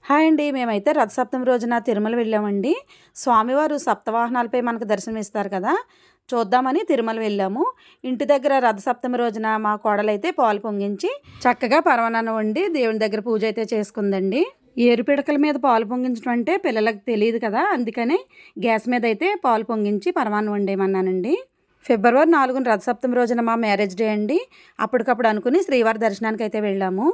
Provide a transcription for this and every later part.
Hi అండి. మేమైతే రథసప్తమి రోజున తిరుమల వెళ్ళామండి. స్వామివారు సప్తవాహనాలపై మనకు దర్శనమిస్తారు కదా! చూద్దామని తిరుమల వెళ్ళాము. ఇంటి దగ్గర రథసప్తమి రోజున మా కోడలైతే పాలు పొంగించి చక్కగా పరమాన్నం వండి దేవుని దగ్గర పూజ అయితే చేసుకుందండి. ఏరు పిడకల మీద పాలు పొంగించడం అంటే పిల్లలకు తెలియదు కదా! అందుకని గ్యాస్ మీద అయితే పాలు పొంగించి పరమాన్నం వండేయమన్నానండి. ఫిబ్రవరి 4న రథసప్తమి రోజున మా మ్యారేజ్ డే అండి. అప్పటికప్పుడు అనుకుని శ్రీవారి దర్శనానికి అయితే వెళ్ళాము.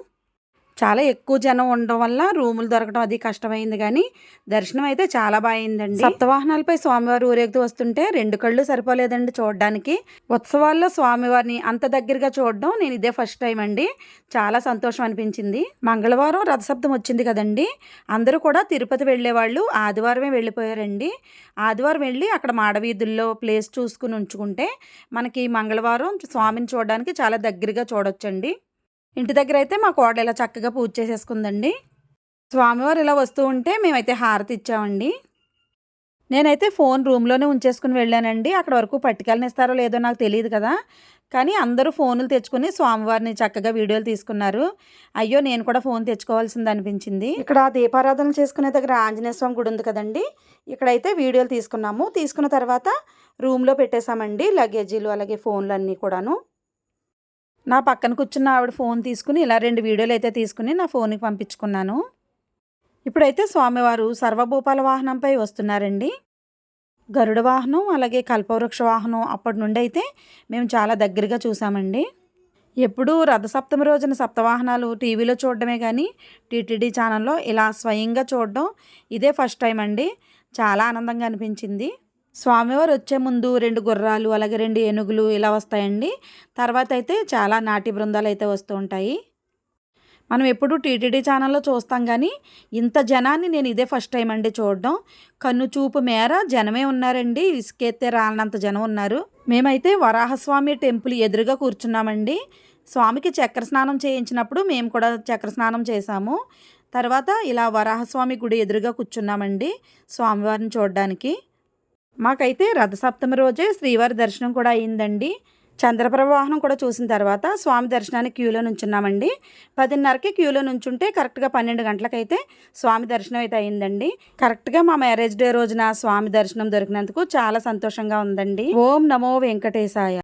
చాలా ఎక్కువ జనం ఉండడం వల్ల రూములు దొరకడం అది కష్టమైంది కానీ దర్శనం అయితే చాలా బాగా అయిందండి. సప్తవాహనాలపై స్వామివారు ఊరేగుతూ వస్తుంటే 2 కళ్ళు సరిపోలేదండి చూడడానికి. ఉత్సవాల్లో స్వామివారిని అంత దగ్గరగా చూడడం నేను ఇదే ఫస్ట్ టైం అండి. చాలా సంతోషం అనిపించింది. మంగళవారం రథసప్తం వచ్చింది కదండి, అందరూ కూడా తిరుపతి వెళ్ళేవాళ్ళు ఆదివారమే వెళ్ళిపోయారండి. ఆదివారం వెళ్ళి అక్కడ మాడవీధుల్లో ప్లేస్ చూసుకుని ఉంచుకుంటే మనకి మంగళవారం స్వామిని చూడడానికి చాలా దగ్గరగా చూడొచ్చండి. ఇంటి దగ్గర అయితే మా కోడలు ఇలా చక్కగా పూజ చేసేసుకుందండి. స్వామివారు ఇలా వస్తూ ఉంటే మేమైతే హారతి ఇచ్చామండి. నేనైతే ఫోన్ రూమ్లోనే ఉంచేసుకుని వెళ్ళానండి. అక్కడ వరకు పట్టుకెళ్ళనిస్తారో లేదో నాకు తెలియదు కదా, కానీ అందరూ ఫోన్లు తెచ్చుకుని స్వామివారిని చక్కగా వీడియోలు తీసుకున్నారు. అయ్యో, నేను కూడా ఫోన్ తెచ్చుకోవాల్సింది అనిపించింది. ఇక్కడ దీపారాధన చేసుకునే దగ్గర ఆంజనేయ స్వామి గుడి ఉంది కదండి, ఇక్కడైతే వీడియోలు తీసుకున్నాము. తీసుకున్న తర్వాత రూమ్లో పెట్టేశామండి లగేజీలు అలాగే ఫోన్లు అన్నీ కూడాను. నా పక్కన కూర్చున్న ఆవిడ ఫోన్ తీసుకుని ఇలా 2 వీడియోలు అయితే తీసుకుని నా ఫోన్కి పంపించుకున్నాను. ఇప్పుడైతే స్వామివారు సర్వభూపాల వాహనంపై వస్తున్నారండి. గరుడ వాహనం అలాగే కల్పవృక్ష వాహనం అప్పటి నుండి అయితే మేము చాలా దగ్గరగా చూసామండి. ఎప్పుడూ రథసప్తమి రోజున సప్తవాహనాలు టీవీలో చూడడమే కానీ టీటీడీ ఛానల్లో ఇలా స్వయంగా చూడడం ఇదే ఫస్ట్ టైం అండి. చాలా ఆనందంగా అనిపించింది. స్వామివారు వచ్చే ముందు 2 గుర్రాలు అలాగే 2 ఏనుగులు ఇలా వస్తాయండి. తర్వాత అయితే చాలా నాట్య బృందాలు అయితే వస్తూ ఉంటాయి. మనం ఎప్పుడు టీటీడీ ఛానల్లో చూస్తాం కానీ ఇంత జనాన్ని నేను ఇదే ఫస్ట్ టైం అండి చూడడం. కన్ను చూపు మేర జనమే ఉన్నారండి, ఇసుకెత్తే రాలనంత జనం ఉన్నారు. మేమైతే వరాహస్వామి టెంపుల్ ఎదురుగా కూర్చున్నామండి. స్వామికి చక్ర స్నానం చేయించినప్పుడు మేము కూడా చక్ర స్నానం చేశాము. తర్వాత ఇలా వరాహస్వామి గుడి ఎదురుగా కూర్చున్నామండి స్వామివారిని చూడడానికి. మాకైతే రథసప్తమి రోజే శ్రీవారి దర్శనం కూడా అయిందండి. చంద్రప్రభ వాహనం కూడా చూసిన తర్వాత స్వామి దర్శనానికి క్యూలో నుంచున్నామండి. 10:30కి క్యూలో నుంచుంటే కరెక్ట్గా 12 గంటలకైతే స్వామి దర్శనం అయితే అయిందండి. కరెక్ట్గా మా మ్యారేజ్ డే రోజున స్వామి దర్శనం దొరికినందుకు చాలా సంతోషంగా ఉందండి. ఓం నమో వెంకటేశాయ.